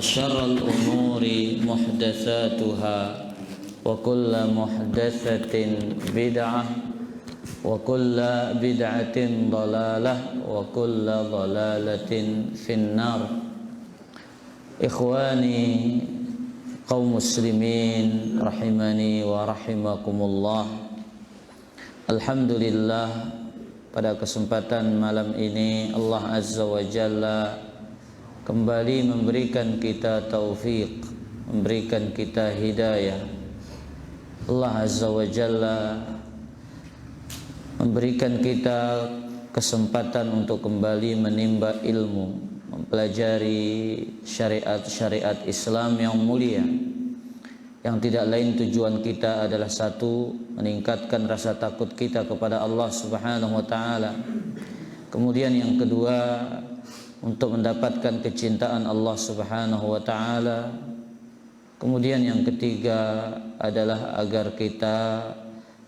وشر الأمور محدثاتها وكل محدثة بدعة وكل بدعة ضلالة وكل ضلالة في النار. إخواني kaum muslimin rahimani wa rahimakumullah. Alhamdulillah, pada kesempatan malam ini Allah Azza wa Jalla kembali memberikan kita taufik, memberikan kita hidayah. Allah Azza wa Jalla memberikan kita kesempatan untuk kembali menimba ilmu, mempelajari syariat-syariat Islam yang mulia, yang tidak lain tujuan kita adalah satu, meningkatkan rasa takut kita kepada Allah Subhanahu wa taala. Kemudian yang kedua, untuk mendapatkan kecintaan Allah Subhanahu wa taala. Kemudian yang ketiga adalah agar kita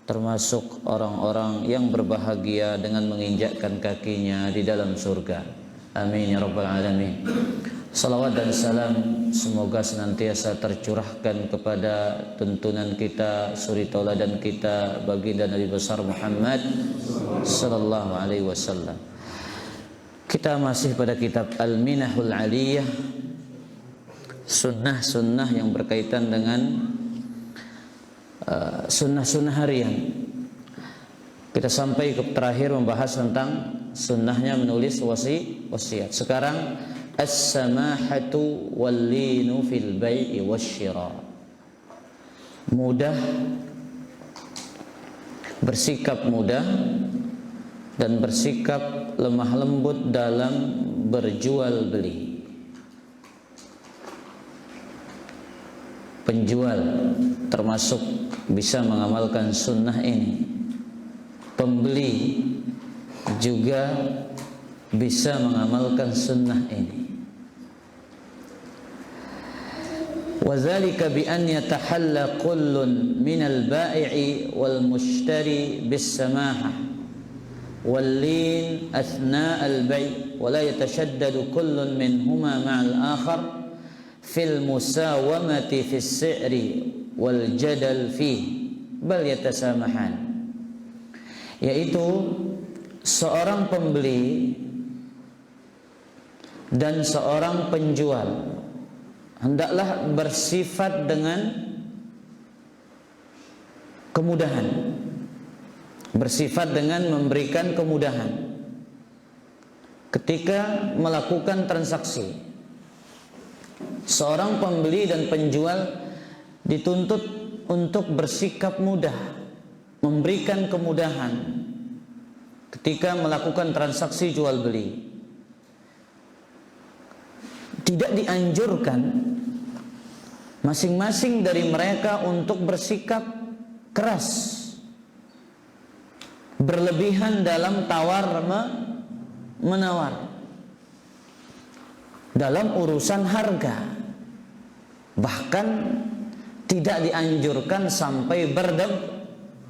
termasuk orang-orang yang berbahagia dengan menginjakkan kakinya di dalam surga. Amin ya rabbal alamin. Salawat dan salam semoga senantiasa tercurahkan kepada tuntunan kita, suri tauladan kita, baginda Nabi besar Muhammad sallallahu alaihi wasallam. Kita masih pada kitab Al-Minahul Aliyah, sunnah-sunnah yang berkaitan dengan sunnah-sunnah harian. Kita sampai ke terakhir membahas tentang sunnahnya menulis wasiat. Sekarang as-samahatu wal-linu fil bai'i wasyira. Mudah, bersikap mudah dan bersikap lemah lembut dalam berjual beli. Penjual termasuk bisa mengamalkan sunnah ini. Pembeli juga bisa mengamalkan sunnah ini. Wadzalika bi an yatahalla kullun minal bai'i wal mushtari bis samahah wal lin athna al bai' wa la yatashaddadu kullun minhuma ma'al akhar fil musawamati fis si'ri wal jadal fihi bal yatasamahan, yaitu seorang pembeli dan seorang penjual hendaklah bersifat dengan kemudahan, bersifat dengan memberikan kemudahan ketika melakukan transaksi. Seorang pembeli dan penjual dituntut untuk bersikap mudah, memberikan kemudahan ketika melakukan transaksi jual beli. Tidak dianjurkan masing-masing dari mereka untuk bersikap keras, berlebihan dalam tawar menawar, dalam urusan harga. Bahkan tidak dianjurkan sampai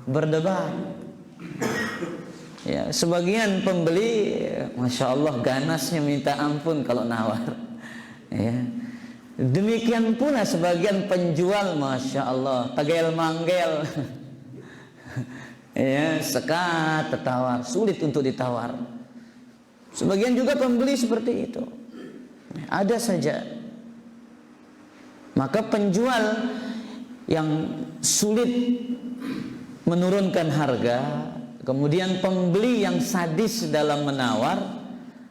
berdebat. Ya, sebagian pembeli, masya Allah, ganasnya minta ampun kalau nawar. Ya. Demikian pula sebagian penjual, masya Allah, tegel manggel. Ya, sekat tertawar, sulit untuk ditawar. Sebagian juga pembeli seperti itu. Ada saja. Maka penjual yang sulit menurunkan harga, kemudian pembeli yang sadis dalam menawar,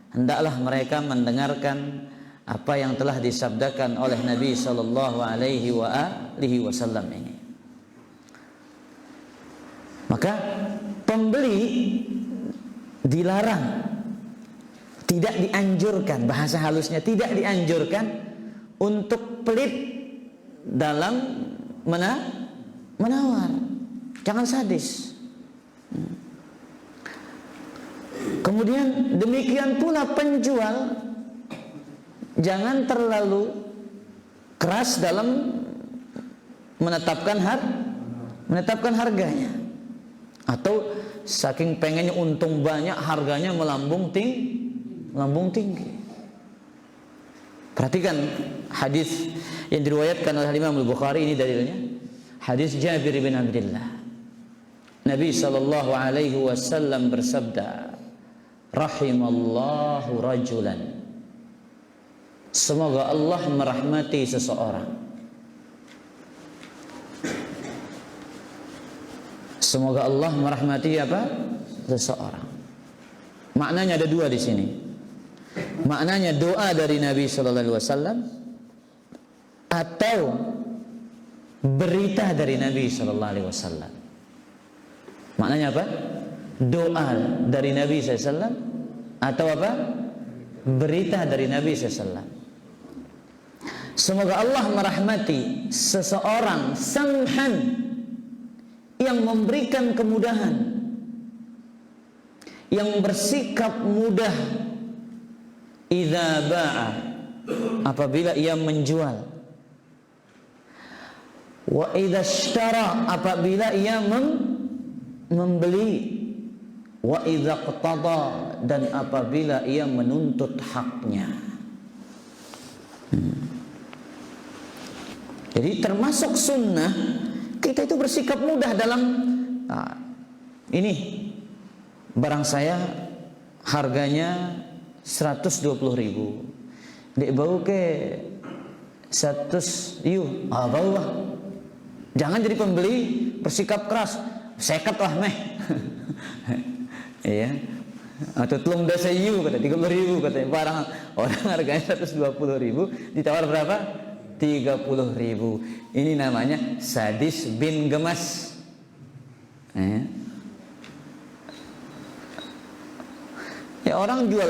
hendaklah mereka mendengarkan apa yang telah disabdakan oleh Nabi sallallahu alaihi wasallam ini. Maka pembeli dilarang, tidak dianjurkan, bahasa halusnya tidak dianjurkan untuk pelit dalam menawar. Jangan sadis. Kemudian demikian pula penjual, jangan terlalu keras dalam menetapkan harganya, atau saking pengennya untung banyak harganya melambung tinggi. Perhatikan hadis yang diriwayatkan oleh Imam Al-Bukhari, ini dalilnya. Hadis Jabir bin Abdullah. Nabi sallallahu alaihi wasallam bersabda, "Rahimallahu rajulan." Semoga Allah merahmati seseorang. Semoga Allah merahmati apa? Seseorang. Maknanya ada dua di sini. Maknanya doa dari Nabi sallallahu alaihi wasallam atau berita dari Nabi sallallahu alaihi wasallam. Maknanya apa? Doa dari Nabi sallallahu alaihi wasallam atau apa? Berita dari Nabi sallallahu alaihi wasallam. Semoga Allah merahmati seseorang samhan, yang memberikan kemudahan, yang bersikap mudah, idza ba'a, apabila ia menjual, wa idza ishtara, apabila ia membeli, wa idza qtada, dan apabila ia menuntut haknya. Jadi termasuk sunnah kita itu bersikap mudah dalam ini barang saya harganya 120.000, dek bau ke 100 yu, bau lah. Jangan jadi pembeli bersikap keras, seket lah meh. Iya. Atau telung dasa yu kata 30.000, katanya barang orang harganya 120.000 ditawar berapa? 30.000. Ini namanya sadis bin gemas. Ya, orang jual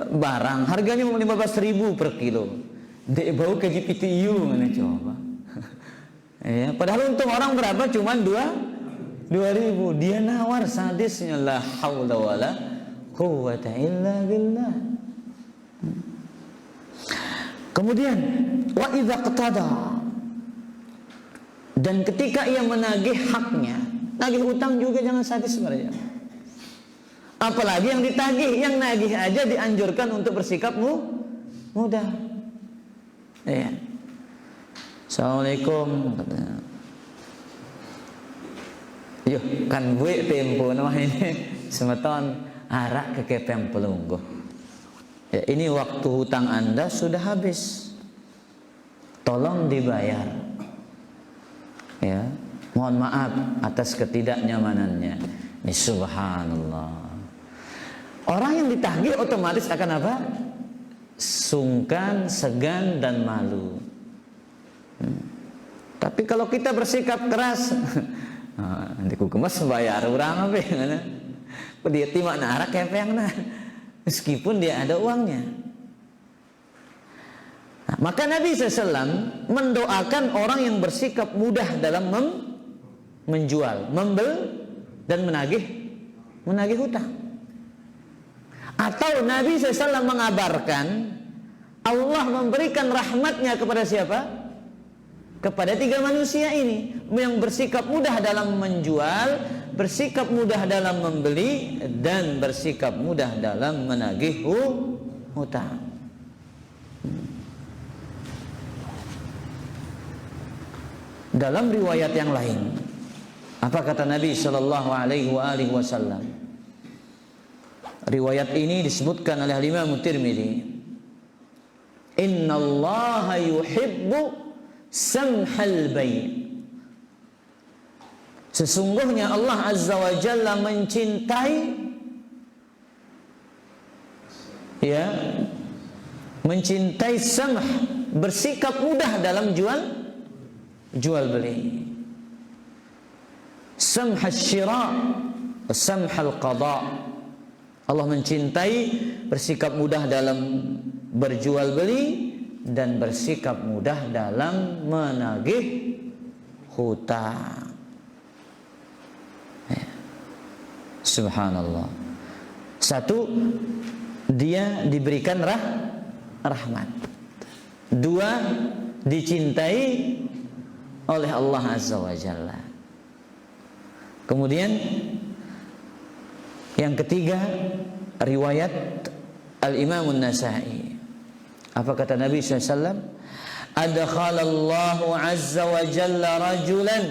barang harganya 15.000 per kilo, dek bau ke GPTU mana coba. Ya, padahal untung orang berapa? Cuman 2.000. Dia nawar, sadisnya, la haula wala quwwata illa billah. Kemudian wa idza qtada, dan ketika ia menagih haknya, nagih utang juga jangan sadis sebenarnya. Apalagi yang ditagih, yang nagih aja dianjurkan untuk bersikap mudah. Ya. Assalamualaikum, katanya. Yo, kan buik tempo nama ini semeton arak ke kepeng pelungguh. Ya, ini waktu hutang Anda sudah habis. Tolong dibayar. Ya, mohon maaf atas ketidaknyamanannya. Ini subhanallah. Orang yang ditagih otomatis akan apa? Sungkan, segan, dan malu. Tapi kalau kita bersikap keras, nanti ku kemas bayar orang apa ya? Dia timak narak kepeng nah. Meskipun dia ada uangnya. Nah, maka Nabi SAW mendoakan orang yang bersikap mudah dalam menjual, membeli, dan menagih hutang. Atau Nabi SAW mengabarkan Allah memberikan rahmatnya kepada siapa? Kepada 3 manusia ini, yang bersikap mudah dalam menjual, bersikap mudah dalam membeli, dan bersikap mudah dalam menagih hutang. Dalam riwayat yang lain, apa kata Nabi sallallahu alaihi wasallam? Riwayat ini disebutkan oleh Imam Tirmidzi. Innallaha yuhibbu samhal bai'. Sesungguhnya Allah Azza wa Jalla mencintai samh, bersikap mudah dalam jual beli. Samh asy-syira' wa samh al-qada'. Allah mencintai bersikap mudah dalam berjual beli dan bersikap mudah dalam menagih hutang. Subhanallah. Satu, dia diberikan rahmat. Dua, dicintai oleh Allah Azza wa Jalla. Kemudian yang ketiga, riwayat Al-Imam An-Nasa'i. Apa kata Nabi SAW? Adkhalallahu azza wa jalla rajulan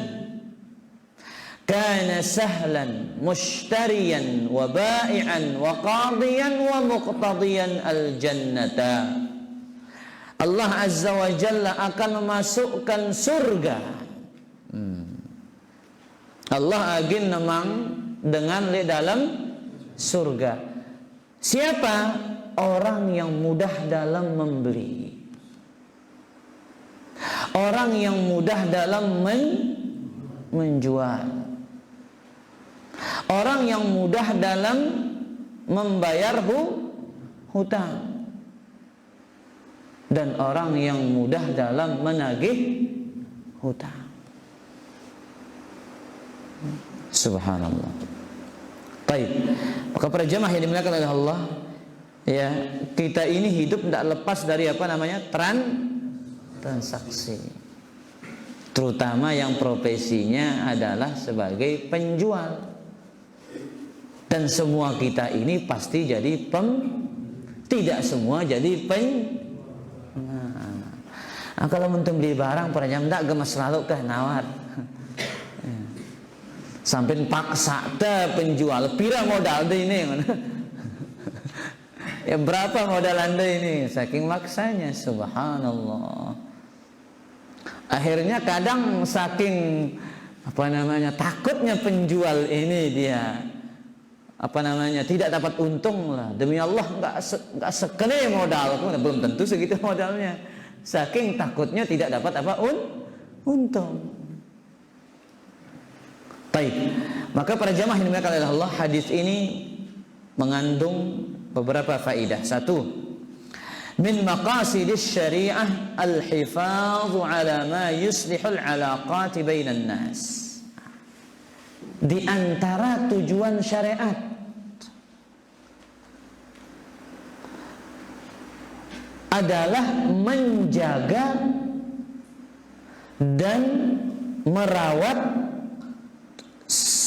kana sahlan mushtariyan wa ba'i'an wa qadiyan wa muqtadiyan al-jannata. Allah azza wa jalla akan memasukkan surga. Allah agin namang dengan le dalam surga. Siapa? Orang yang mudah dalam membeli, orang yang mudah dalam menjual, orang yang mudah dalam membayar hutang, dan orang yang mudah dalam menagih hutang. Subhanallah. Baik. Maka para jemaah yang dimuliakan oleh Allah, ya, kita ini hidup tidak lepas dari apa namanya? Transaksi. Terutama yang profesinya adalah sebagai penjual. Dan semua kita ini pasti jadi tidak semua jadi Nah, kalau mentum beli barang para jam tak gemas selalu kah nawar. Sampai paksa te penjual pira modal deh ini. Ya berapa modal Anda ini? Saking maksanya, subhanallah. Akhirnya kadang saking apa namanya takutnya penjual ini dia apa namanya tidak dapat untung lah. Demi Allah nggak sekene modal, belum tentu segitu modalnya. Saking takutnya tidak dapat apa untung. Baik, maka para jamaah yang dimuliakan oleh Allah, hadis ini mengandung beberapa faedah. Satu, min maqasidis syariah al-hifadhu ala ma yuslihul alaqati bainan nas. Di antara tujuan syariat adalah menjaga dan merawat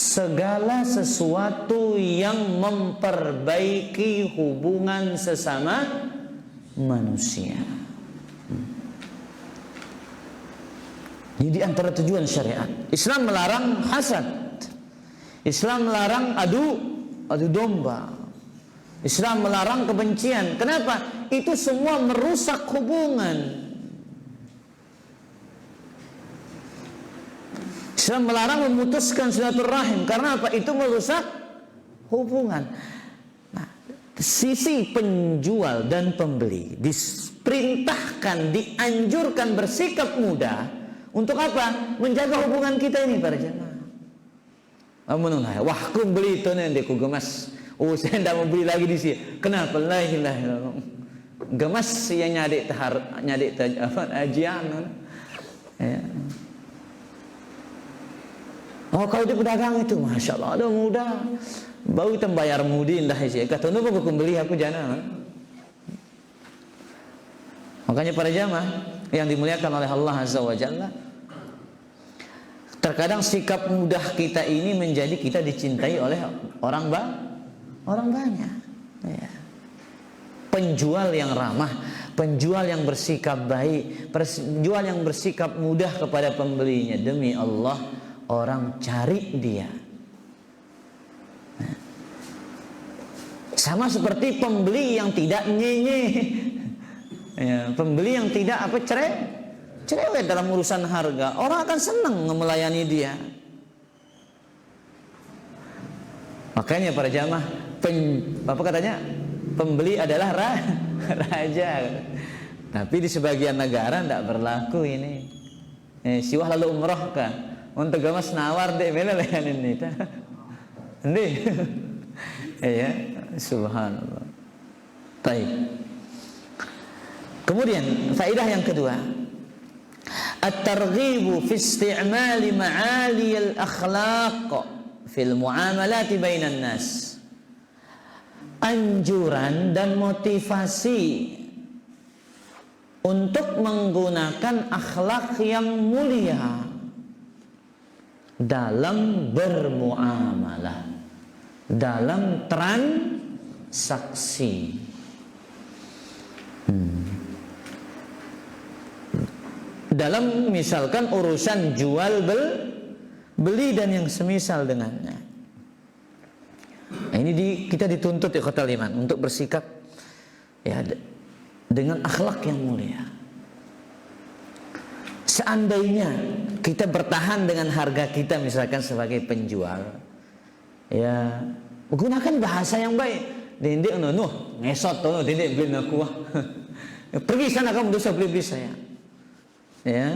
segala sesuatu yang memperbaiki hubungan sesama manusia. Jadi antara tujuan syariat, Islam melarang hasad, Islam melarang adu domba, Islam melarang kebencian. Kenapa? Itu semua merusak hubungan. Islam melarang memutuskan silaturahim. Karena apa? Itu merusak hubungan. Nah, sisi penjual dan pembeli diperintahkan, dianjurkan bersikap mudah. Untuk apa? Menjaga hubungan kita ini para jemaah. Wah, aku beli itu nanti aku gemas. Oh, saya tidak mau beli lagi di sini. Kenapa? La ilaha illallah. Gemas yang nyadik ajian. Ya. Oh, kalau di pedagang itu, masya Allah, ada mudah. Bau kita bayar mudin dah sih. Kata nu aku beli aku jangan. Makanya para jamaah yang dimuliakan oleh Allah Azza wa Jalla, terkadang sikap mudah kita ini menjadi kita dicintai oleh orang banyak. Ya. Penjual yang ramah, penjual yang bersikap baik, penjual yang bersikap mudah kepada pembelinya. Demi Allah, orang cari dia. Sama seperti pembeli yang tidak nyenye, ya, pembeli yang tidak cerewet dalam urusan harga. Orang akan senang melayani dia. Makanya para jamaah, Bapak katanya pembeli adalah raja. Tapi di sebagian negara tidak berlaku ini. Siwah lalu umroh kah? Untuk gamas nawar deh bela layanin ini. Nih. Ya, subhanallah. Baik. Kemudian faedah yang kedua, at-targhibu fi isti'mali ma'ali al-akhlaq fil muamalati bainan nas. Anjuran dan motivasi untuk menggunakan akhlak yang mulia dalam bermuamalah, dalam transaksi. dalam misalkan urusan jual beli dan yang semisal dengannya. Nah, ini kita dituntut ya ikhwatal iman untuk bersikap ya dengan akhlak yang mulia. Seandainya kita bertahan dengan harga kita misalkan sebagai penjual, ya gunakan bahasa yang baik. Dindik ngesot tuh, dindik beli aku. Pergi sana kamu, dosa beli saya. Ya,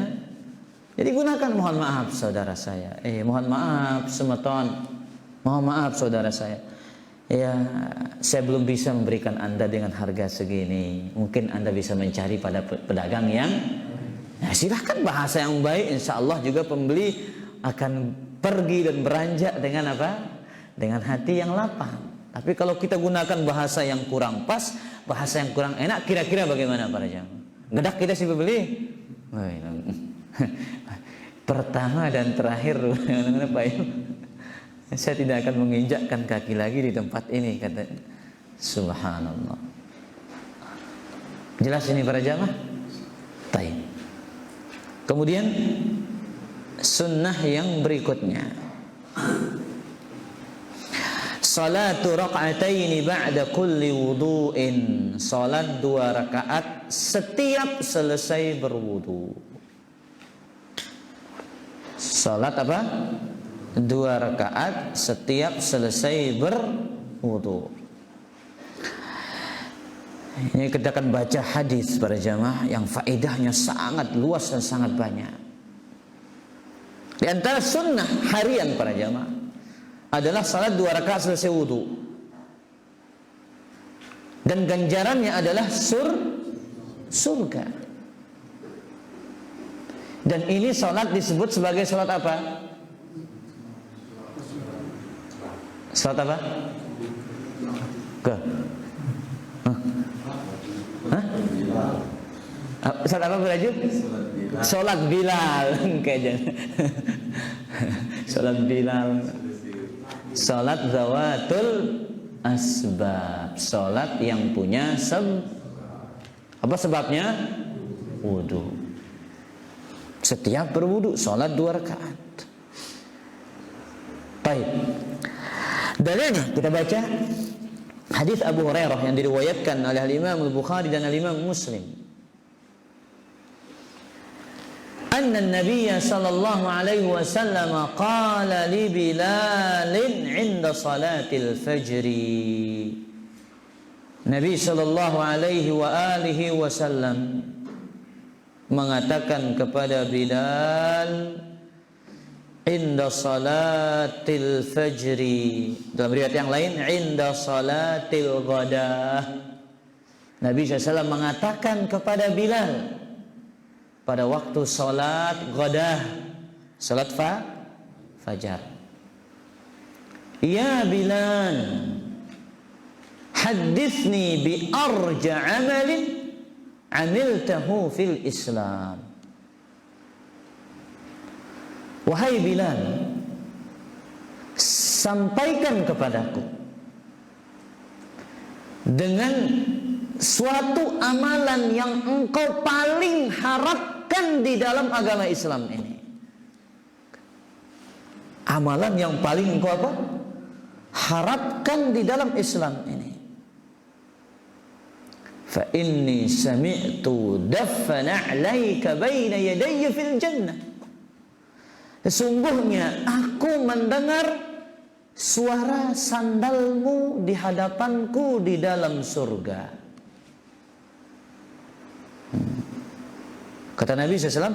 jadi gunakan mohon maaf saudara saya, mohon maaf semeton, mohon maaf saudara saya. Ya, saya belum bisa memberikan Anda dengan harga segini. Mungkin Anda bisa mencari pada pedagang yang, ya silahkan bahasa yang baik. Insya Allah juga pembeli akan pergi dan beranjak dengan apa? Dengan hati yang lapang. Tapi kalau kita gunakan bahasa yang kurang pas, bahasa yang kurang enak, kira-kira bagaimana para jamaah? Gedak kita si pembeli. Pertama dan terakhir Pak, saya tidak akan menginjakkan kaki lagi di tempat ini, kata. Subhanallah. Jelas ini para jamaah? Baik. Kemudian sunnah yang berikutnya, salatu raq'ataini ba'da kulli wudu'in. Salat 2 rakaat setiap selesai berwudu. Salat apa? 2 rakaat setiap selesai berwudu. Ini kita akan baca hadis para jamaah yang faedahnya sangat luas dan sangat banyak. Di antara sunnah harian para jamaah adalah salat 2 rakaat selesai wudu. Dan ganjarannya adalah surga. Dan ini salat disebut sebagai salat apa? Salat apa? Salat apa beraju? Salat Bilal. Salat Bilal. Salat zawatul asbab. Salat yang punya apa sebabnya? Wudu. Setiap berwudu salat 2 rakaat. Baik. Dalilnya kita baca hadis Abu Hurairah yang diriwayatkan oleh Imam Al-Bukhari dan Imam Muslim. Anna an-nabiy sallallahu alaihi wasallam qala li Bilal 'inda salatil fajr. Nabi sallallahu alaihi wa alihi wasallam mengatakan kepada Bilal inda salatil fajri, dalam riwayat yang lain inda salatil ghadah. Nabi SAW mengatakan kepada Bilal pada waktu salat ghadah, salat fajar, ya Bilal, hadithni bi arja amalin amiltahu fil Islam. Wahai Bilal, sampaikan kepadaku dengan suatu amalan yang engkau paling harapkan di dalam agama Islam ini. Amalan yang paling engkau apa? Harapkan di dalam Islam ini. Fa inni sami'tu daffana 'alaika baina yadayya fil jannah. Sesungguhnya aku mendengar suara sandalmu di hadapanku di dalam surga. Kata Nabi SAW,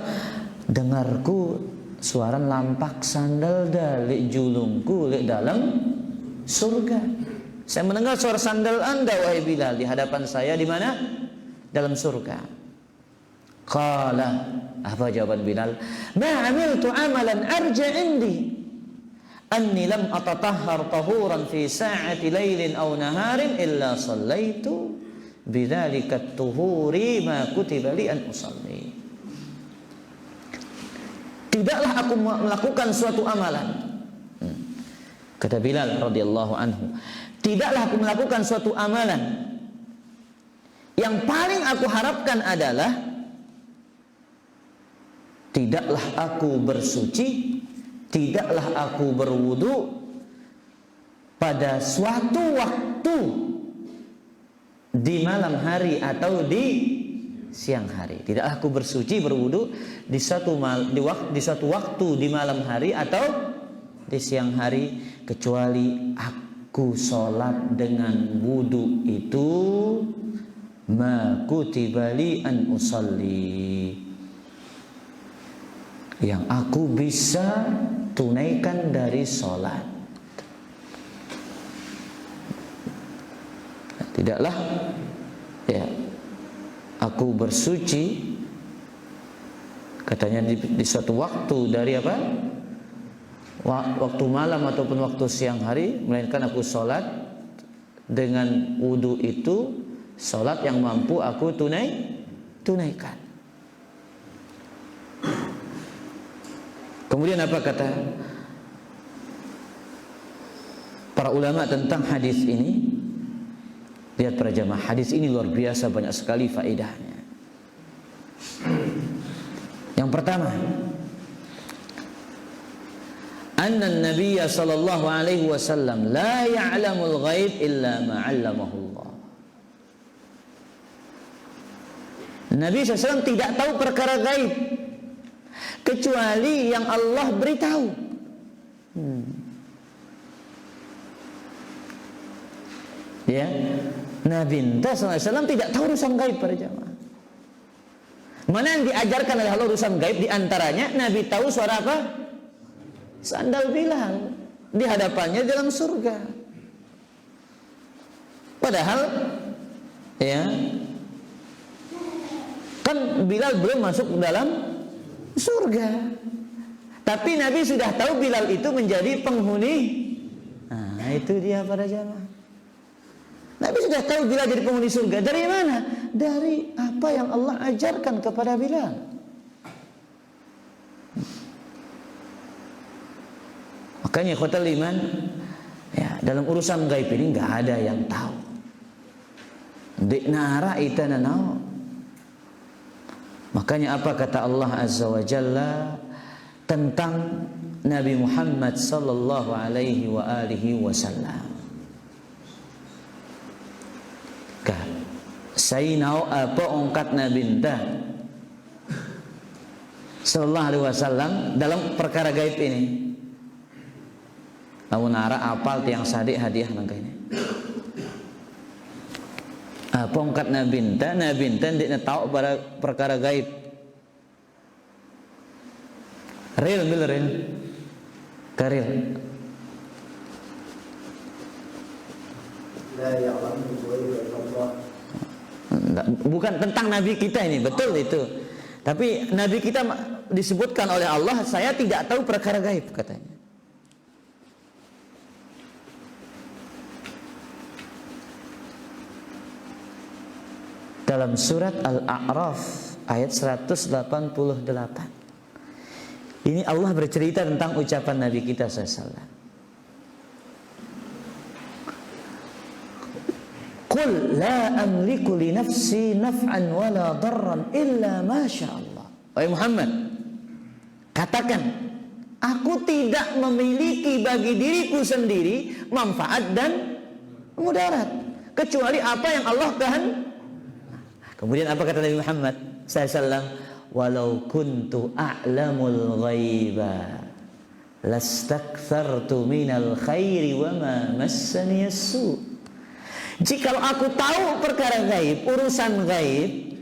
dengarku suara lampak sandal dari julungku di dalam surga. Saya mendengar suara sandal Anda wahai Bilal di hadapan saya di mana? Dalam surga. Qala, apa jawaban Bilal? Ma amiltu amalan arja indi anni lam atatahhar tahuran fi sa'ati lailin aw naharin illa sallaitu bidzalika at-tuhuri ma kutiba li an usalli. Tidaklah aku melakukan suatu amalan. Kata Bilal radhiyallahu anhu, tidaklah aku melakukan suatu amalan yang paling aku harapkan adalah tidaklah aku bersuci, tidaklah aku berwudu pada suatu waktu di malam hari atau di siang hari. Tidaklah aku bersuci, berwudu di suatu waktu di malam hari atau di siang hari, kecuali aku sholat dengan wudu itu ma kutiba li an usalli, yang aku bisa tunaikan dari sholat. Tidaklah ya aku bersuci, katanya di suatu waktu dari apa? Waktu malam ataupun waktu siang hari, melainkan aku sholat dengan wudu itu, sholat yang mampu aku tunaikan. Kemudian apa kata para ulama tentang hadis ini? Lihat para jamaah, hadis ini luar biasa, banyak sekali faedahnya. Yang pertama, anna Nabiy sallallahu alaihi wasallam la ya'lamul ghaib illa ma 'allamahu Allah. Nabi SAW tidak tahu perkara gaib kecuali yang Allah beritahu. Ya, Nabi SAW tidak tahu urusan gaib para jamaah. Mana yang diajarkan oleh Allah urusan gaib, diantaranya Nabi tahu suara apa? Sandal Bilal di hadapannya dalam surga. Padahal ya kan Bilal belum masuk dalam surga, tapi Nabi sudah tahu Bilal itu menjadi penghuni. Nah itu dia para jamaah. Nabi sudah tahu Bilal jadi penghuni surga. Dari mana? Dari apa yang Allah ajarkan kepada Bilal. Makanya ikhwatal iman, ya, dalam urusan gaib ini nggak ada yang tahu. Diknara itana nau. Makanya apa kata Allah Azza wa Jalla tentang Nabi Muhammad sallallahu alaihi wa alihi wasallam? Saya tahu apa ongkat Nabi sallallahu alaihi wasallam dalam perkara gaib ini. Lamun nara apal tiang sadik hadiah nangka ini. Apa ongkat Nabi dia tahu pada perkara gaib. Real karil. La ya'lamu ghaiba Allah. Bukan tentang Nabi kita ini, betul itu. Tapi Nabi kita disebutkan oleh Allah, saya tidak tahu perkara gaib katanya. Dalam surat Al-A'raf ayat 188. Ini Allah bercerita tentang ucapan Nabi kita SAW. Qul la amliku li nafsi naf'an wala darran illa ma sya Allah. Wahai Muhammad, katakan, aku tidak memiliki bagi diriku sendiri manfaat dan mudarat kecuali apa yang Allah kehendaki. Kemudian apa kata Nabi Muhammad SAW? Walau kuntu a'lamul ghaiba lastakthartu minal khairi wa ma massani as-su'. Jikalau aku tahu perkara gaib, urusan gaib,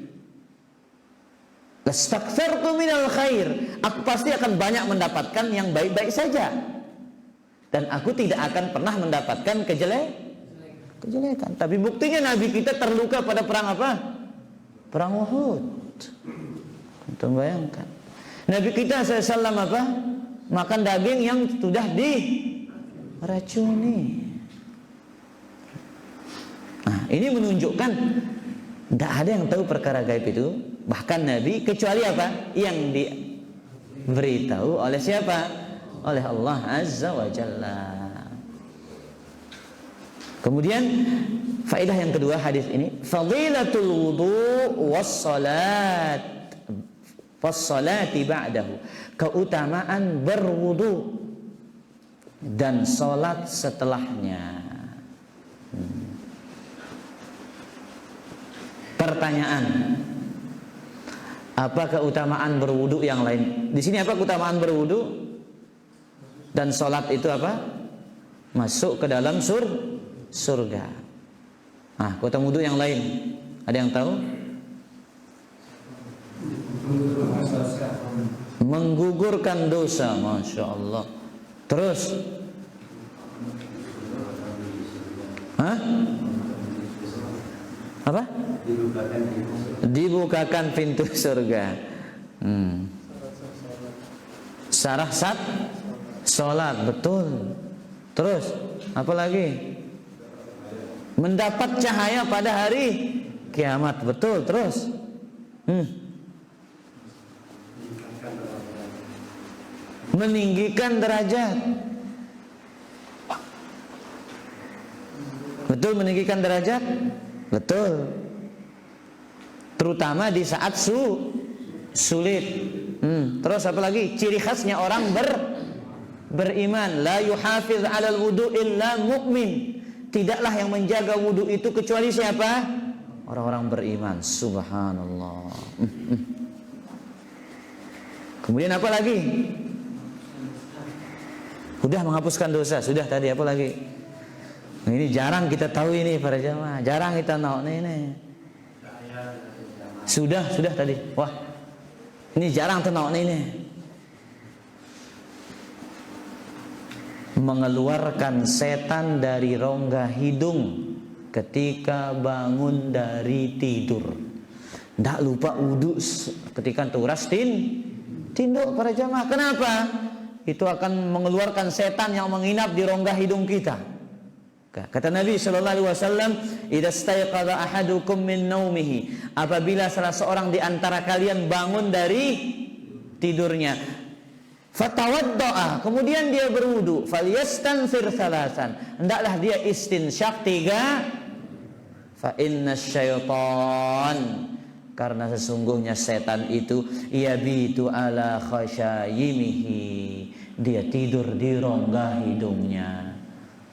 lastakthartu minal khair, aku pasti akan banyak mendapatkan yang baik-baik saja, dan aku tidak akan pernah mendapatkan kejelekan. Tapi buktinya Nabi kita terluka pada perang apa? Perang Uhud. Untuk bayangkan, Nabi kita SAW apa? Makan daging yang sudah diracuni. Nah, ini menunjukkan tidak ada yang tahu perkara gaib itu, bahkan Nabi, kecuali apa? Yang diberitahu oleh siapa? Oleh Allah Azza wa Jalla. Kemudian faedah yang kedua hadis ini, fadilatul wudu was salat. fassalati ba'dahu, keutamaan berwudu dan salat setelahnya. Pertanyaan, apa keutamaan berwudu yang lain? Di sini apa keutamaan berwudu dan salat itu apa? Masuk ke dalam surga. Nah, keutamaan wudu yang lain, ada yang tahu? Menggugurkan dosa, masya Allah. Terus, apa? Dibukakan pintu surga. Sarah sholat, betul. Terus, apa lagi? Mendapat cahaya pada hari kiamat, betul. Terus, meninggikan derajat, betul. Meninggikan derajat, betul. Terutama di saat sulit. Terus apa lagi? Ciri khasnya orang beriman. La yuhafiz 'alal wudu illa mu'min. Tidaklah yang menjaga wudu itu kecuali siapa? Orang-orang beriman. Subhanallah. Kemudian apa lagi? Sudah menghapuskan dosa, sudah tadi apa lagi? Nah, ini jarang kita tahu ini para jamaah, jarang kita tahu ini. Sudah tadi. Wah, ini jarang tahu ini. Mengeluarkan setan dari rongga hidung ketika bangun dari tidur. Tidak lupa wudu ketika turas tinduk para jamaah. Kenapa? Itu akan mengeluarkan setan yang menginap di rongga hidung kita. Kata Nabi sallallahu alaihi wasallam, "Idza staiqadha ahadukum min naumihi," apabila salah seorang di antara kalian bangun dari tidurnya, fatawaddaa, kemudian dia berwudu, falyastanfir salasan, hendaklah dia istinsyak 3, fa innasyaitan, karena sesungguhnya setan itu yabitu ala khasyayimihi, dia tidur di rongga hidungnya.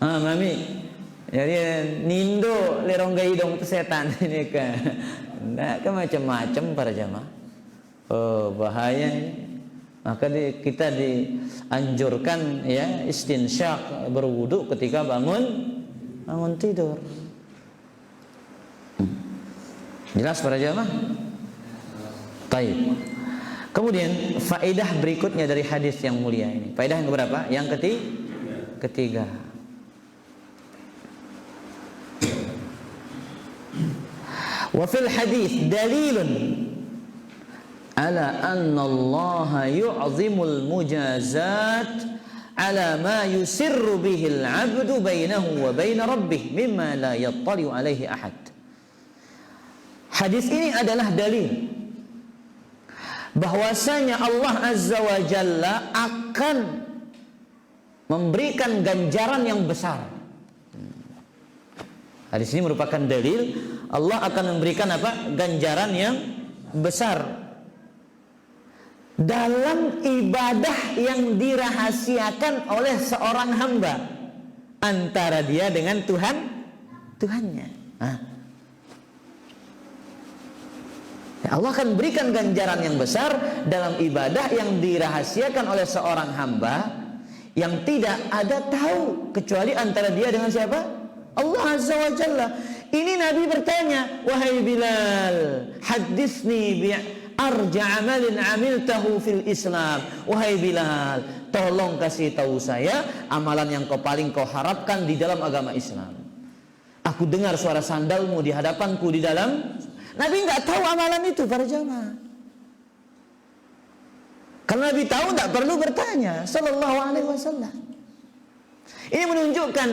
Mami, jadi nindo di rongga hidung itu setan ini kan. Nah, kan macam-macam para jamaah. Oh, bahaya ini. Maka kita dianjurkan ya istinsyak, berwudu ketika bangun tidur. Jelas para jamaah? Baik. Kemudian faedah berikutnya dari hadis yang mulia ini. Faedah yang keberapa? Yang ketiga. Wa fil hadis dalilun ala anna Allah yu'zimul mujazat ala ma yusirru bihi al-'abdu bainahu wa bain rabbih mimma la yattali'u alaihi ahad. Hadis ini adalah dalil bahwasanya Allah Azza wa Jalla akan memberikan ganjaran yang besar. Hadis ini merupakan dalil Allah akan memberikan apa? Ganjaran yang besar dalam ibadah yang dirahasiakan oleh seorang hamba antara dia dengan Tuhannya. Allah akan berikan ganjaran yang besar dalam ibadah yang dirahasiakan oleh seorang hamba yang tidak ada tahu kecuali antara dia dengan siapa? Allah Azza wa Jalla. Ini Nabi bertanya, "Wahai Bilal, hadisni bi arja amalin amiltahu fil Islam." Wahai Bilal, tolong kasih tahu saya amalan yang paling kau harapkan di dalam agama Islam. Aku dengar suara sandalmu di hadapanku di dalam. Nabi nggak tahu amalan itu para jamaah. Karena Nabi tahu nggak perlu bertanya. Sallallahu alaihi wasallam. Ini menunjukkan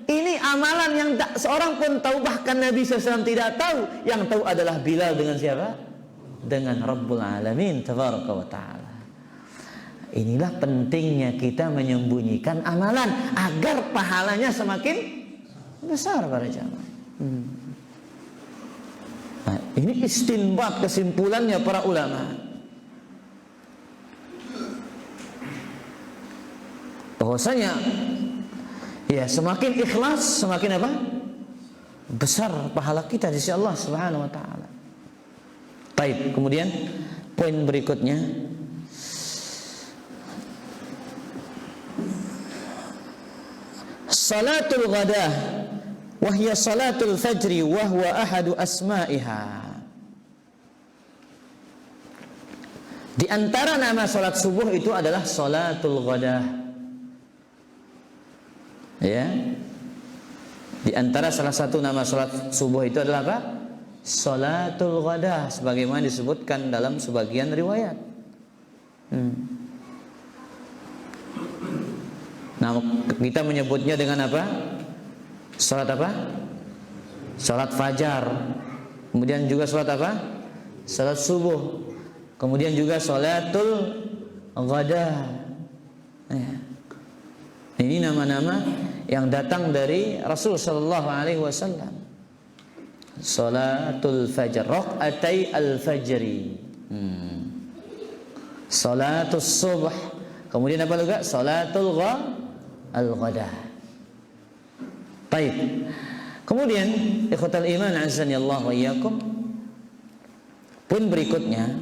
ini amalan yang tak seorang pun tahu, bahkan Nabi SAW tidak tahu. Yang tahu adalah Bilal dengan siapa? Dengan Rabbul Alamin Tabaraka wa Ta'ala. Inilah pentingnya kita menyembunyikan amalan agar pahalanya semakin besar para jamaah. Nah, ini istinbat kesimpulannya para ulama. bahwasanya ya semakin ikhlas semakin apa? Besar pahala kita di sisi Allah Subhanahu wa taala. Baik, kemudian poin berikutnya salatul ghadah wa hiya salatul fajri wa huwa ahadu asma'iha. Di antara nama salat subuh itu adalah salatul ghadah. Ya. Di antara salah satu nama salat subuh itu adalah apa? Salatul ghadah, sebagaimana disebutkan dalam sebagian riwayat. Nah, kita menyebutnya dengan apa? Salat apa? Salat fajar. Kemudian juga salat apa? Salat subuh. Kemudian juga salatul ghadah. Ya. Ini nama-nama yang datang dari Rasul sallallahu alaihi wasallam. Salatul fajr, raq'atai al-fajri. Salatul subh. Kemudian apa juga? Salatul ghadah. Baik. Kemudian ikhwatal iman azani Allah wa iyyakum. Poin berikutnya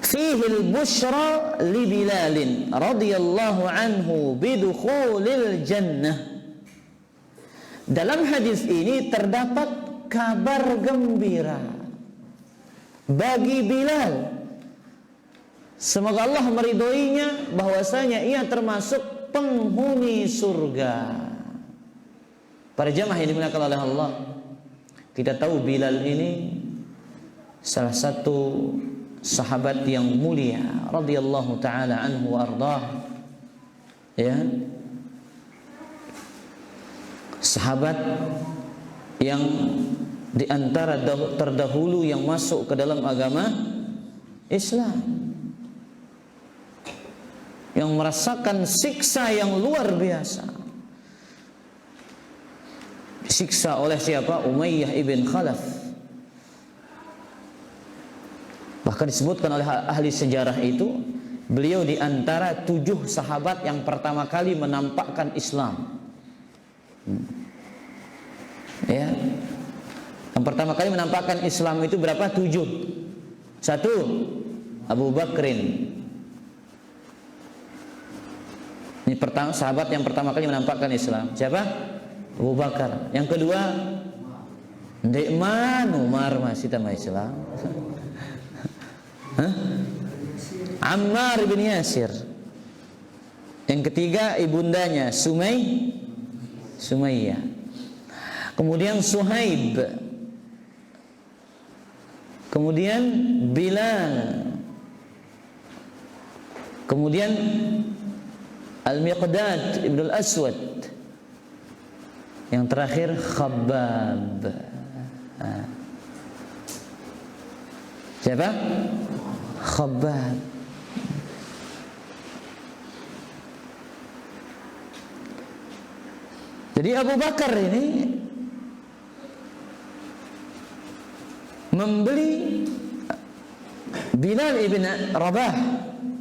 fihi al-bushra li Bilal radhiyallahu anhu bidukhulil jannah. Dalam hadis ini terdapat kabar gembira bagi Bilal. Semoga Allah meridhoinya bahwasanya ia termasuk penghuni surga. Para jamaah yang dimuliakan oleh Allah, kita tahu Bilal ini salah satu sahabat yang mulia radhiyallahu taala anhu wa ardhah, ya, sahabat yang di antara terdahulu yang masuk ke dalam agama Islam, yang merasakan siksa yang luar biasa. Disiksa oleh siapa? Umayyah ibn Khalaf. Bahkan disebutkan oleh ahli sejarah itu, beliau di antara 7 sahabat yang pertama kali menampakkan Islam. Ya, yang pertama kali menampakkan Islam itu berapa? 7. 1 Abu Bakrin. Ini pertama sahabat yang pertama kali menampakkan Islam. Siapa? Abu Bakar. Yang kedua Umar masih tambah Islam. Ammar bin Yasir. Yang ketiga ibundanya Sumayyah. Kemudian Suhaib. Kemudian Bilal. Kemudian Al-Miqdad ibn al-Aswad. Yang terakhir Khabbab. Siapa? Khabbab. Jadi Abu Bakar ini membeli Bilal ibn Rabah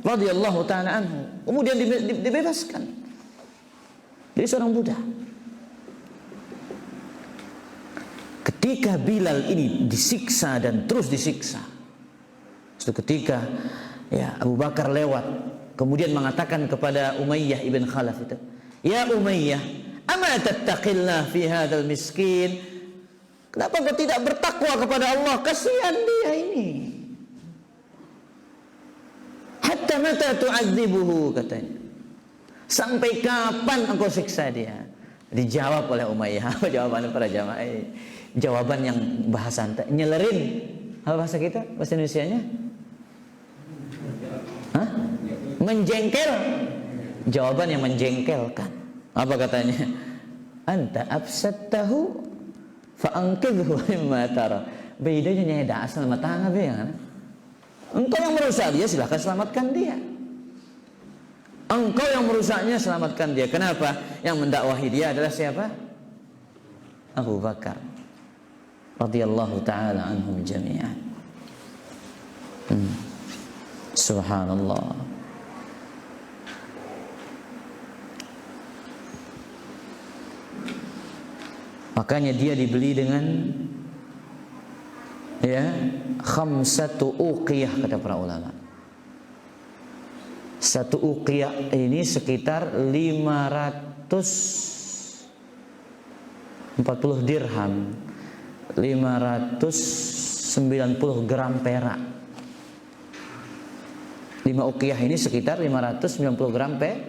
radhiyallahu ta'ala anhu, kemudian dibebaskan dari seorang budak. Ketika Bilal ini disiksa dan terus disiksa, suatu ketika ya Abu Bakar lewat, kemudian mengatakan kepada Umayyah ibn Khalaf itu, "Ya Umayyah, ama tattaqillah fi hadzal miskin?" Kenapa kau tidak bertakwa kepada Allah? Kasihan dia ini. Hatta mata tu'adzibuhu, katanya. Sampai kapan engkau siksa dia? Dijawab oleh Umayyah. Apa jawaban para jamaah? Jawaban yang bahasa nyelerin. Apa bahasa kita? Bahasa Indonesianya? Hah? Menjengkel. Jawaban yang menjengkelkan. Apa katanya? Anta absattahu fa'angkidhu mimma tara. Bedanya nyeda asal matanga be ya. Engkau yang merusak dia, silahkan selamatkan dia. Engkau yang merusaknya, selamatkan dia. Kenapa? Yang mendakwahi dia adalah siapa? Abu Bakar radhiyallahu ta'ala anhum jami'an. Subhanallah. Makanya dia dibeli dengan khamsatu uqiyah kata para ulama. Satu uqiyah ini sekitar 540 dirham, 590 gram perak. 5 uqiyah ini sekitar 590 gram perak.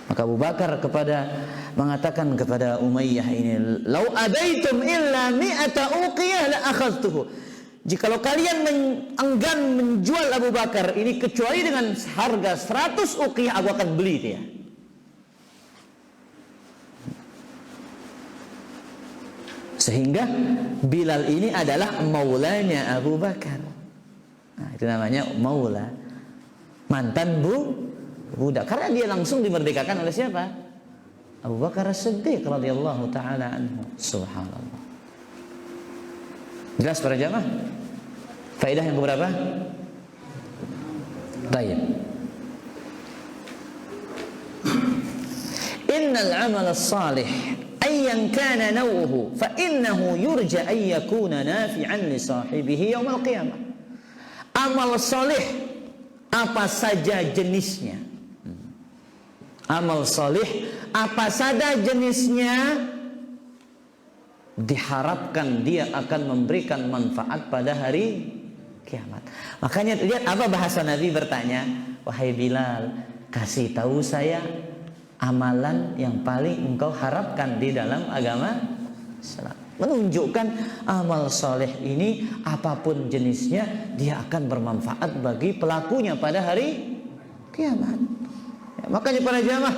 Maka Abu Bakar mengatakan kepada Umayyah ini, "Lau adaitum illa mi'ata uqiyah la akhadtuhu." Jikalau kalian enggan menjual Abu Bakar ini kecuali dengan harga 100 uqiyah, aku akan beli dia. Sehingga Bilal ini adalah maulanya Abu Bakar. Nah, itu namanya maula, mantan budak, karena dia langsung dimerdekakan oleh siapa? Abu Bakar As-Siddiq radhiyallahu taala anhu. Subhanallah. Jelas para jamaah? Faedah yang keberapa? Baik. Innal amal as-salih ayyan kana naw'uhu fa innahu yurja an yakuna nafi'an li sahibihi yaumil qiyamah. Amal salih apa saja jenisnya, amal salih apa saja jenisnya, diharapkan dia akan memberikan manfaat pada hari kiamat. Makanya lihat apa bahasa Nabi bertanya, "Wahai Bilal, kasih tahu saya amalan yang paling engkau harapkan di dalam agama Islam." Menunjukkan amal soleh ini apapun jenisnya, dia akan bermanfaat bagi pelakunya pada hari kiamat. Ya, makanya para jamaah,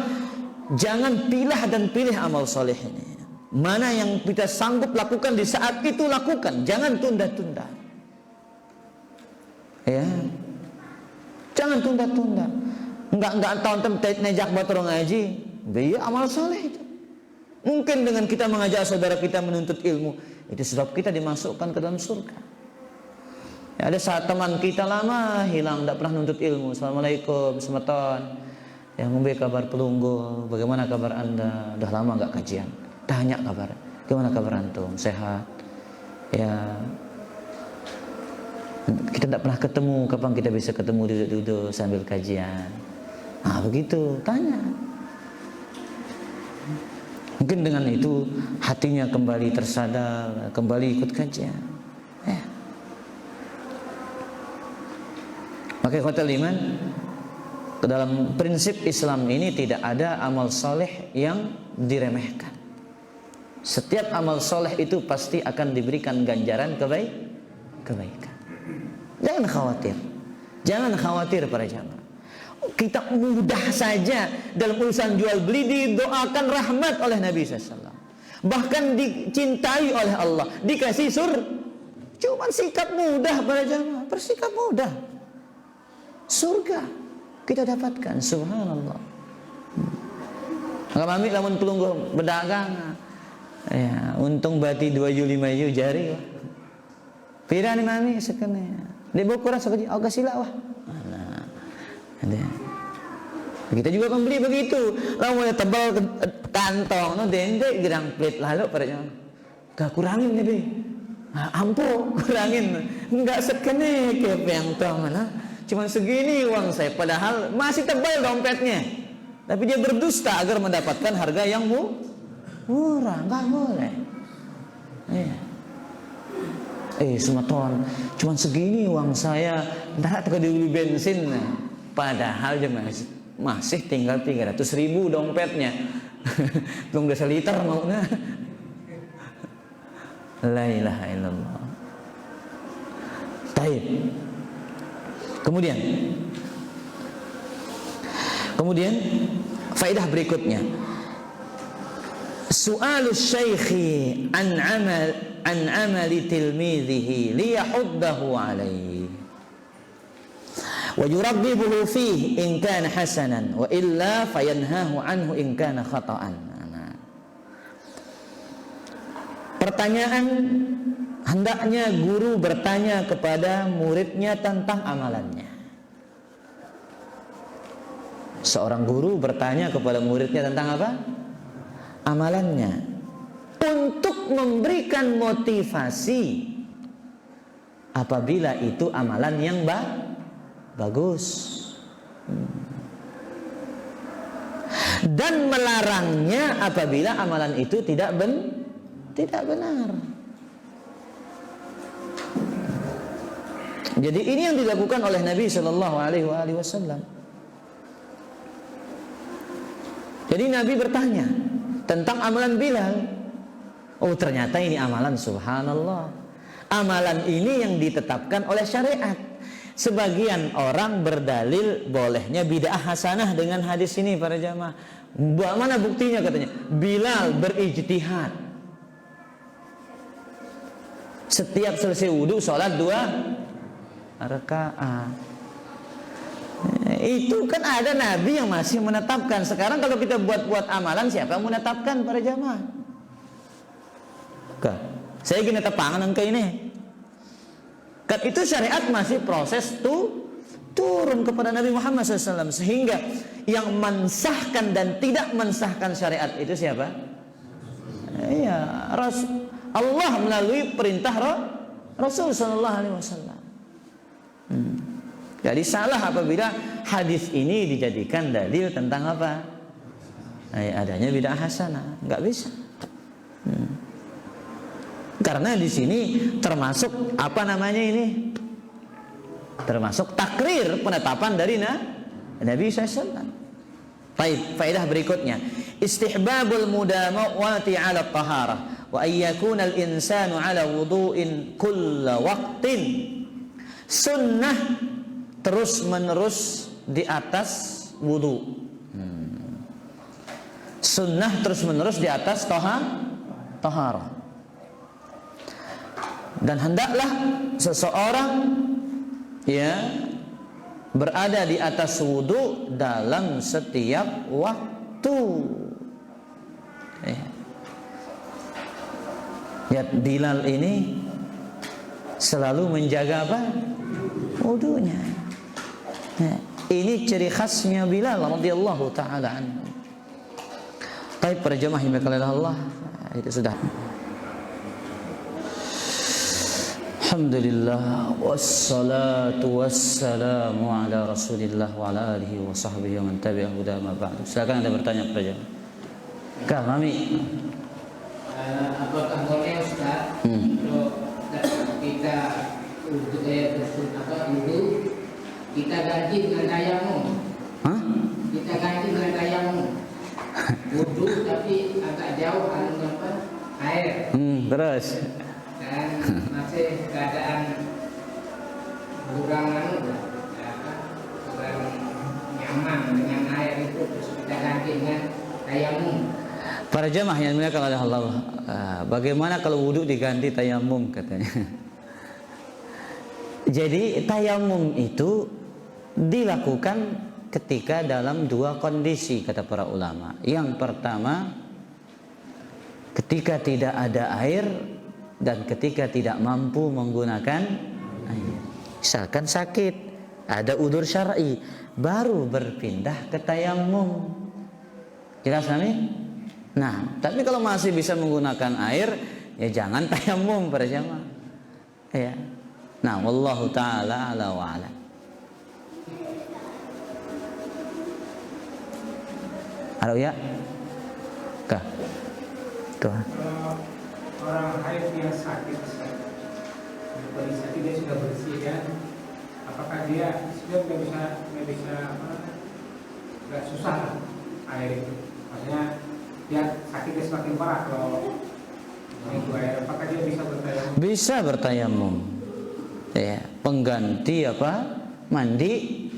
jangan pilih dan pilih amal soleh ini. Mana yang kita sanggup lakukan di saat itu lakukan, jangan tunda-tunda. Ya, jangan tunda-tunda. Enggak tahun nejak batur ngaji, dia amal soleh itu. Mungkin dengan kita mengajak saudara kita menuntut ilmu, itu sebab kita dimasukkan ke dalam surga. Ya, ada saat teman kita lama hilang, tidak pernah menuntut ilmu. Assalamualaikum, semeton. Yang memberi kabar pelunggu, bagaimana kabar anda? Udah lama nggak kajian. Tanya kabar, gimana kabar antum? Sehat? Ya, kita tidak pernah ketemu. Kapan kita bisa ketemu duduk-duduk sambil kajian? Nah begitu, tanya. Mungkin dengan itu hatinya kembali tersadar, kembali ikut kajian. Maka ikhwatal iman, dalam prinsip Islam ini tidak ada amal soleh yang diremehkan. Setiap amal soleh itu pasti akan diberikan ganjaran kebaikan. Jangan khawatir, jangan khawatir para jamaah. Kita mudah saja dalam urusan jual beli didoakan rahmat oleh Nabi SAW, bahkan dicintai oleh Allah, dikasih cuman sikap mudah para jamaah, bersikap mudah, surga kita dapatkan. Subhanallah. Nggak mami lamun pelunggu berdagang, ya untung bati 2 Juli 5 Juli jari lah. Pira nih mami sekene, di bokuran sekali, agak sila wah. Ada. Kita juga membeli begitu. Lalu tebal kantong, no dendek gerang plate lalu pada gak kurangin nih be, ampuh kurangin, nggak sekene ke yang tong mana, cuma segini uang saya, padahal masih tebal dompetnya, tapi dia berdusta agar mendapatkan harga yang murah, nggak boleh. Semeton, cuma segini uang saya, ntar tak dibeli bensin. Padahal dia masih tinggal 300.000 dompetnya. Belum 2 liter mau nah. La ilaha illallah. Baik. Kemudian faedah berikutnya. Su'alus syaikhi an amali tilmidhihi liyahuddahu alaihi wa yurabbibuhu fihi in kana hasanan wa illa fayanhahu anhu in kana khata'an. Pertanyaan, hendaknya guru bertanya kepada muridnya tentang amalannya. Seorang guru bertanya kepada muridnya tentang apa? amalannya untuk memberikan motivasi apabila itu amalan yang bagus, dan melarangnya apabila amalan itu tidak benar. Jadi ini yang dilakukan oleh Nabi Shallallahu Alaihi Wasallam. Jadi Nabi bertanya tentang amalan Bilal. Oh, ternyata ini amalan, subhanallah. Amalan ini yang ditetapkan oleh syariat. Sebagian orang berdalil bolehnya bid'ah hasanah dengan hadis ini, para jamaah. Mana buktinya katanya? Bilal berijtihad. Setiap selesai wudu sholat 2 rakaat. Itu kan ada Nabi yang masih menetapkan. Sekarang kalau kita buat amalan, siapa yang menetapkan, para jamaah? Saya ingin tetap pangan ke ini. Kan itu syariat masih proses turun kepada Nabi Muhammad SAW, sehingga yang mensahkan dan tidak mensahkan syariat itu siapa? Iya, Allah melalui perintah Rasul Sallallahu Alaihi Wasallam. Jadi salah apabila hadis ini dijadikan dalil tentang apa? Adanya bid'ah hasanah, nggak bisa. Karena di sini termasuk apa namanya ini? Termasuk takrir, penetapan dari Nabi SAW. Baik, faedah berikutnya, istihbabul mudamawati 'ala taharah wa ayyakuna al-insanu 'ala wudu'in kulla waqtin. Sunnah terus menerus di atas wudu. Sunnah terus menerus di atas taharah. Dan hendaklah seseorang berada di atas wudu dalam setiap waktu. Lihat Bilal ini selalu menjaga apa? Wudunya. Ini ciri khasnya Bilal radhiyallahu taala anhu. Baik, para jemaah yang dimuliakan oleh Allah, itu sudah. Alhamdulillah wassalatu wassalamu ala Rasulillah wa ala alihi wa sahbihi wa man tabi'ahu huda ma ba'du. Silakan Anda bertanya kepada jemaah. Kak Mami. Apakah boleh Ustaz kalau kita untuk wudu kita ganti dengan tayamum? Kita ganti dengan tayamum. Wudu tapi agak jauh air. Terus. Dan masih keadaan kurang nyaman dengan air itu, terus kita ganti dengan tayamum. Para jemaah yang dimuliakan oleh Allah, bagaimana kalau wudu diganti tayamum katanya? Jadi tayamum itu dilakukan ketika dalam 2 kondisi kata para ulama. Yang pertama, ketika tidak ada air dan ketika tidak mampu menggunakan air. Misalkan sakit, ada udzur syar'i, baru berpindah ke tayamum. Jelas Nami? Nah, tapi kalau masih bisa menggunakan air, ya jangan tayamum para jamaah. Ya. Nah, wallahu taala ala wa ala. Halo ya? Kah? Tuh. Orang haid yang sakit, kondisi sakit dia sudah bersih kan? Apakah dia sudah nggak bisa nggak susah air itu? Maksudnya dia sakitnya semakin parah kalau itu air. Apakah dia bisa bertayamum? Bisa bertayamum. Ya, pengganti apa? Mandi.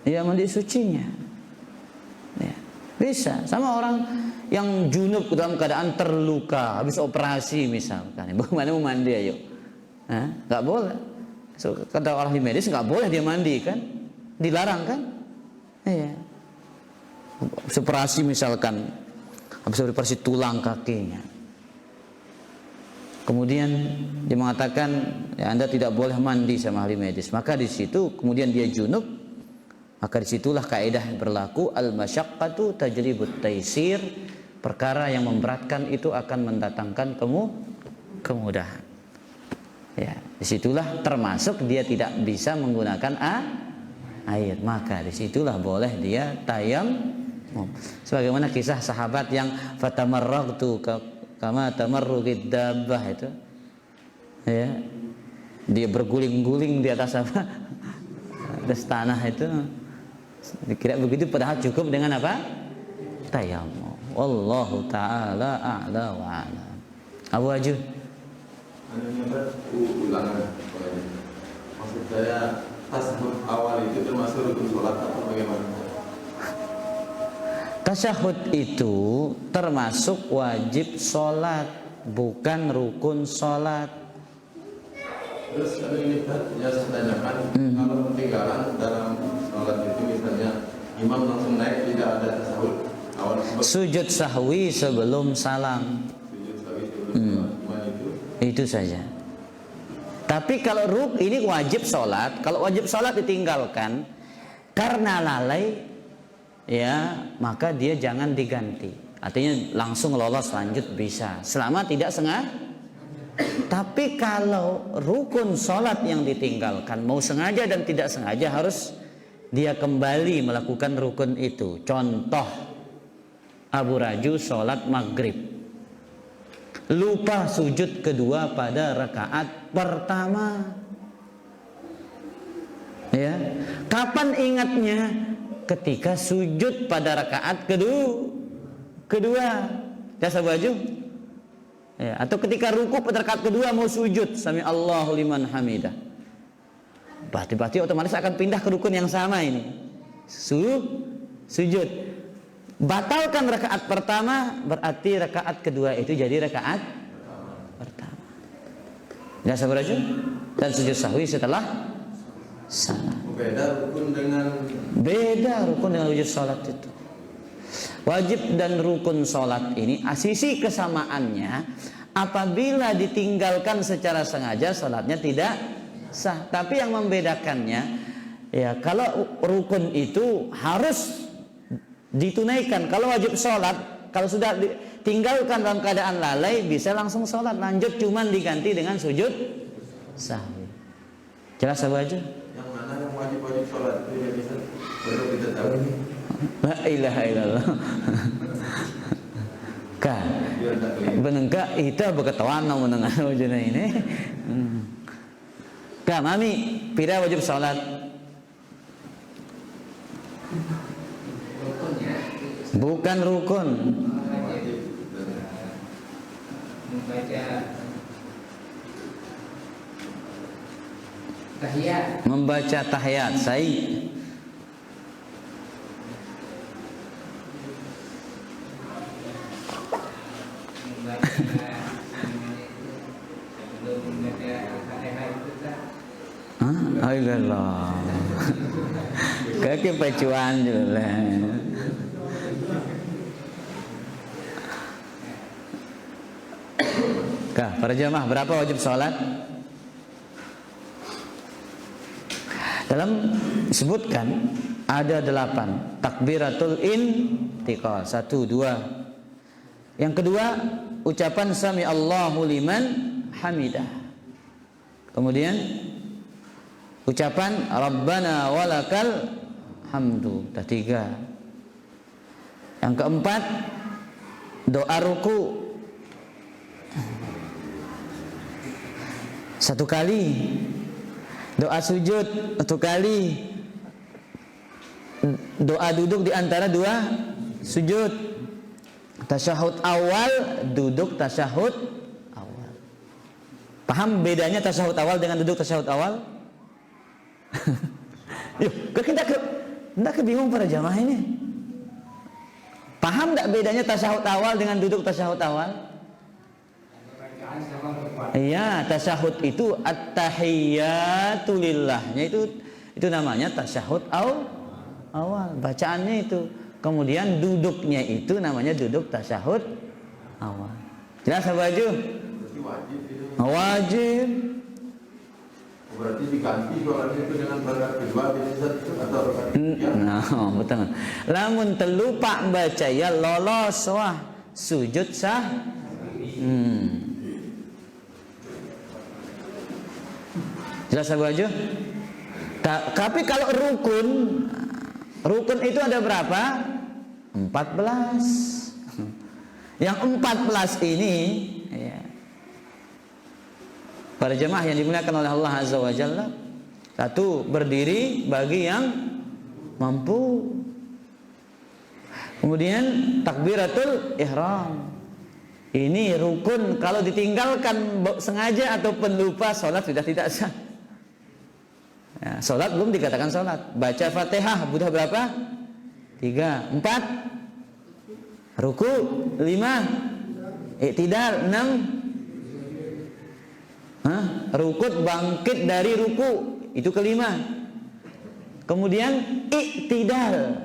Ya, mandi sucinya. Ya, bisa. Sama orang yang junub dalam keadaan terluka habis operasi misalkan, bagaimana mau mandi ayo? Nggak boleh. Kata orang di medis nggak boleh dia mandi kan, dilarang kan? Iya. Habis operasi misalkan, habis operasi tulang kakinya, kemudian dia mengatakan ya Anda tidak boleh mandi sama ahli medis, maka di situ kemudian dia junub, maka disitulah kaidah berlaku al-masyaqqatu tajribut taisir. perkara yang memberatkan itu akan mendatangkan kemudahan. Ya, disitulah termasuk dia tidak bisa menggunakan air, maka disitulah boleh dia tayamum. Sebagaimana kisah sahabat yang fatamarragtu kama tamarrugid dabbah itu, ya, dia berguling-guling di atas apa? Atas tanah itu. Dikira begitu, padahal cukup dengan apa? Tayamum. Wallahu taala a'la wa a'lam. Abu Ajud. Ulangan. Maksud saya tasyahud awal itu termasuk rukun sholat atau bagaimana? Tasyahud itu termasuk wajib sholat, bukan rukun sholat. Terus ada ini yang saya tanyakan, kalau ketinggalan dalam sholat itu misalnya imam langsung naik tidak ada tasyahud awal. Sujud sahwi sebelum salam. Sujud sahwi sebelum salam Itu saja. Tapi kalau ini wajib sholat, kalau wajib sholat ditinggalkan karena lalai, ya maka dia jangan diganti. Artinya langsung lolos lanjut bisa, selama tidak sengaja. Tapi kalau rukun sholat yang ditinggalkan, mau sengaja dan tidak sengaja, harus dia kembali melakukan rukun itu. Contoh, Abu Raju sholat maghrib, lupa sujud kedua pada rakaat pertama. Ya, kapan ingatnya? Ketika sujud pada rakaat kedua. Jasa baju. Ya, atau ketika ruku pada rakaat kedua mau sujud, sami Allahu liman hamidah. Berarti otomatis akan pindah ke rukun yang sama ini. Sujud. Batalkan rakaat pertama, berarti rakaat kedua itu jadi rakaat pertama. Jasa baju dan sujud sahwi setelah salam. Beda rukun dengan wujud sholat itu. Wajib dan rukun sholat ini sisi kesamaannya, apabila ditinggalkan secara sengaja sholatnya tidak sah. Tapi yang membedakannya, ya kalau rukun itu harus ditunaikan. Kalau wajib sholat, kalau sudah ditinggalkan dalam keadaan lalai, bisa langsung sholat lanjut, cuman diganti dengan sujud sahwi. Jelas apa aja? Yang mana yang wajib sholat itu yang bisa perlu kita tahu. La ilaha illallah. Kan benengka itu berketawan menengah wajahnya ini. Kan mami pira wajib sholat? Bukan rukun. Membaca tahiyat. Saya Alhamdulillah. Kaki pacuan juga. Kah, para jamaah berapa wajib sholat? Dalam disebutkan ada 8. Takbiratul intiqal 1, 2. Yang kedua, ucapan sami Allahu liman hamidah. Kemudian ucapan Rabbana walakal hamdu. 3. Yang keempat, doa ruku 1 kali, doa sujud 1 kali, doa duduk di antara 2 sujud, tasyahud awal, duduk tasyahud awal. Paham bedanya tasyahud awal dengan duduk tasyahud awal? Yuk, kita kebingung para jamaah ini. Paham tidak bedanya tasyahud awal dengan duduk tasyahud awal? Iya, tasyahud itu at-tahiyyatu lillahnya itu namanya tasyahud awal, bacaannya itu. Kemudian duduknya itu namanya duduk tasyahud awal. Jelas apa aja? Wajib. Berarti diganti sholat itu dengan rakaat kedua atau rakaat ketiga? Nah, betul. Lamun terlupa baca ya lolos wah sujud sah. Jelas Abu Ajo? Tapi kalau rukun itu ada berapa? 14. Yang 14 ini ya, para jemaah yang dimuliakan oleh Allah Azza wa Jalla, satu, berdiri bagi yang mampu. Kemudian takbiratul ihram. Ini rukun, kalau ditinggalkan sengaja ataupun lupa, sholat sudah tidak sah. Ya, sholat belum dikatakan sholat. Baca Fatihah butuh berapa? 3, 4 ruku, 5 i'tidal, 6 rukut bangkit dari ruku, itu kelima. Kemudian i'tidal,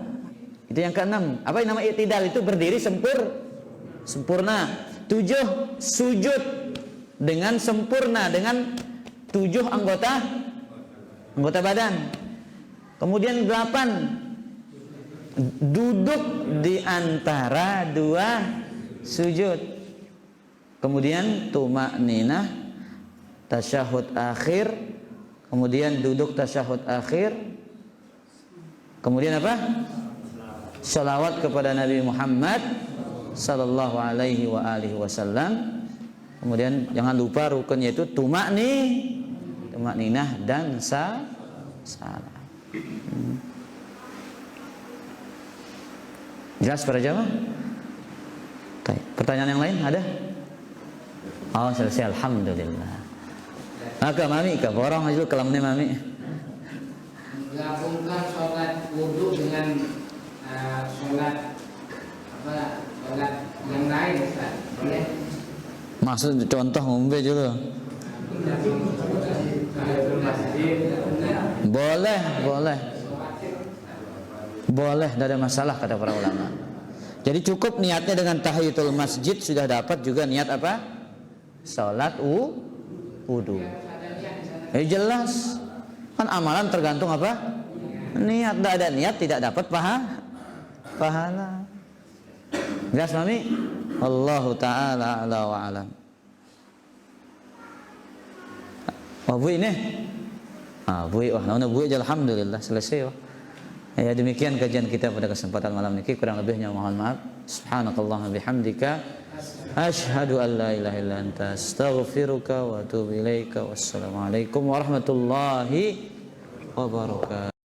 itu yang keenam. Apa yang nama i'tidal? Itu berdiri sempurna. 7 sujud dengan sempurna dengan 7 anggota badan. Kemudian 8 duduk di antara 2 sujud. Kemudian tumakninah, tasyahud akhir. Kemudian duduk tasyahud akhir. Kemudian apa? Shalawat kepada Nabi Muhammad sallallahu alaihi wa alihi wasallam. Kemudian jangan lupa rukunnya itu tumakninah dan salam. Jelas para jamaah? Pertanyaan yang lain ada? Oh, selesai, alhamdulillah. Maka mami ka borong aja kelamnya mami. Gabungkan sholat wudhu dengan sholat yang lain, Ustaz. Boleh? Maksud contoh ngombe juga. Boleh, tidak ada masalah kata para ulama. Jadi cukup niatnya dengan tahiyatul masjid sudah dapat juga niat apa? Salat wudu. Jelas. Kan amalan tergantung apa? Niat. Tidak ada niat tidak dapat pahala. Jelas mami? Allahu ta'ala ala wa alam. Wah bu ini? Bu, alhamdulillah selesai. Ya, demikian kajian kita pada kesempatan malam ini. Kurang lebihnya mohon maaf. Subhanakallahumma bihamdika asyhadu an la ilaha illa anta astaghfiruka wa atubu ilaika. Wassalamualaikum warahmatullahi wabarakatuh.